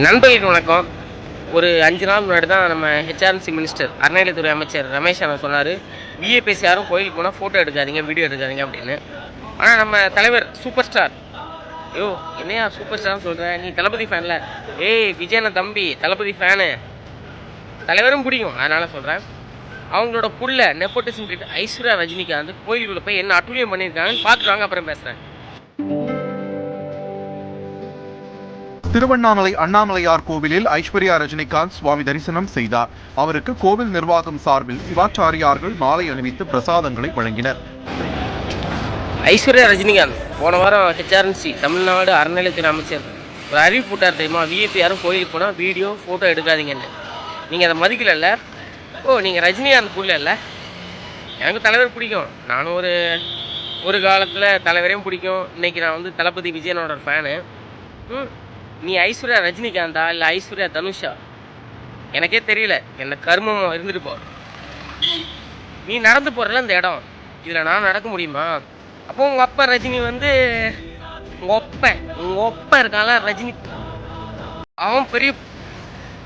நண்பர்களுக்கு வணக்கம். ஒரு 5 நாள் முன்னாடி தான் நம்ம ஹெச்ஆர்என்சி மினிஸ்டர் அறநிலையத்துறை அமைச்சர் ரமேஷ் அண்ணன் சொன்னார், விஏபிஎஸ் யாரும் கோயிலுக்கு போனால் ஃபோட்டோ எடுக்காதீங்க, வீடியோ எடுக்காதீங்க அப்படின்னு. ஆனால் நம்ம தலைவர் சூப்பர் ஸ்டார், ஐயோ என்னையா சூப்பர் ஸ்டார்னு சொல்கிறேன், நீ தளபதி ஃபேனில், விஜயண்ண தம்பி தளபதி ஃபேனு, தலைவரும் பிடிக்கும், அதனால் சொல்கிறேன். அவங்களோட புள்ள நெப்போட்டிசம் கிட்ட ஐஸ்வர்யா ரஜினிகாந்த் கோயிலுக்குள்ளே போய் என்ன அட்டூழியம் பண்ணியிருக்காங்கன்னு பார்த்துருவாங்க, அப்புறம் பேசுகிறேன். திருவண்ணாமலை அண்ணாமலையார் கோவிலில் ஐஸ்வர்யா ரஜினிகாந்த் சுவாமி தரிசனம் செய்தார். அவருக்கு கோவில் நிர்வாகம் சார்பில் சிவாச்சாரியார்கள் மாலை அணிவித்து பிரசாதங்களை வழங்கினர். ஐஸ்வர்யா ரஜினிகாந்த் போன வாரம் ஹெச்ஆர்என்சி தமிழ்நாடு அறநிலையத்துறை அமைச்சர் ஒரு அறிவிப்பு போட்டார் தெரியுமா, விஐபி யாரும் கோயிலுக்கு போனால் வீடியோ ஃபோட்டோ எடுக்காதீங்கன்னு. நீங்கள் அதை மதிக்கலைல்ல. நீங்கள் ரஜினிகாந்த் புள்ள இல்லை. எனக்கு தலைவர் பிடிக்கும், நானும் ஒரு காலத்தில் தலைவரையும் பிடிக்கும். இன்றைக்கி நான் வந்து தளபதி விஜயனோட ஃபேனு. நீ ஐஸ்வர்யா ரஜினிகாந்தா இல்லை ஐஸ்வர்யா தனுஷா எனக்கே தெரியல, என்ன கர்மம் இருந்துட்டு போ. நீ நடந்து போகிறல இந்த இடம், இதில் நான் நடக்க முடியுமா? அப்போ உங்கள் அப்பா ரஜினி வந்து உங்கள் ஒப்பன் இருக்கான்ல ரஜினி, அவன் பெரிய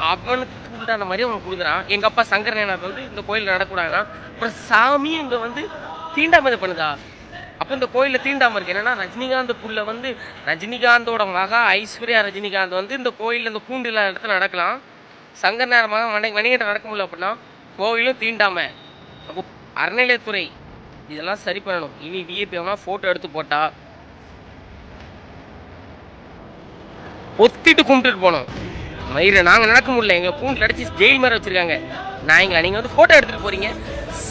அவனுக்கு உண்டான மாதிரி அவன் கொடுக்குறான். எங்கள் அப்பா சங்கரநாத் வந்து இந்த கோயிலில் நடக்கூடாதுன்னா அப்புறம் சாமி இங்கே வந்து தீண்டாமல் பண்ணுதா? அப்போ இந்த கோயிலில் தீண்டாமல் இருக்குது. என்னென்னா ரஜினிகாந்த் புள்ள வந்து ரஜினிகாந்தோட மகா ஐஸ்வர்யா ரஜினிகாந்த் வந்து இந்த கோயிலில் இந்த பூண்டு இல்லாத இடத்துல நடக்கலாம், சங்கர் நேரமாக வணிகத்தை நடக்க முடியல அப்படின்னா கோயிலும் தீண்டாமல். அப்போ அறநிலையத்துறை இதெல்லாம் சரி பண்ணணும். இனி விஐபிஎம்லாம் ஃபோட்டோ எடுத்து போட்டால் ஒத்திட்டு கும்பிட்டுட்டு போனோம். மயிரை நாங்கள் நடக்க முடியல, எங்கள் பூண்டில் அடிச்சு ஜெயில் மாதிரி வச்சுருக்காங்க. நீங்கள் வந்து ஃபோட்டோ எடுத்துகிட்டு போகிறீங்க,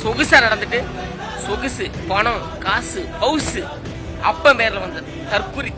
சொகுசாக நடந்துட்டு, சொகுசு பணம் காசு ஹவுஸு அப்பன் பேரில் வந்தது தற்குறி.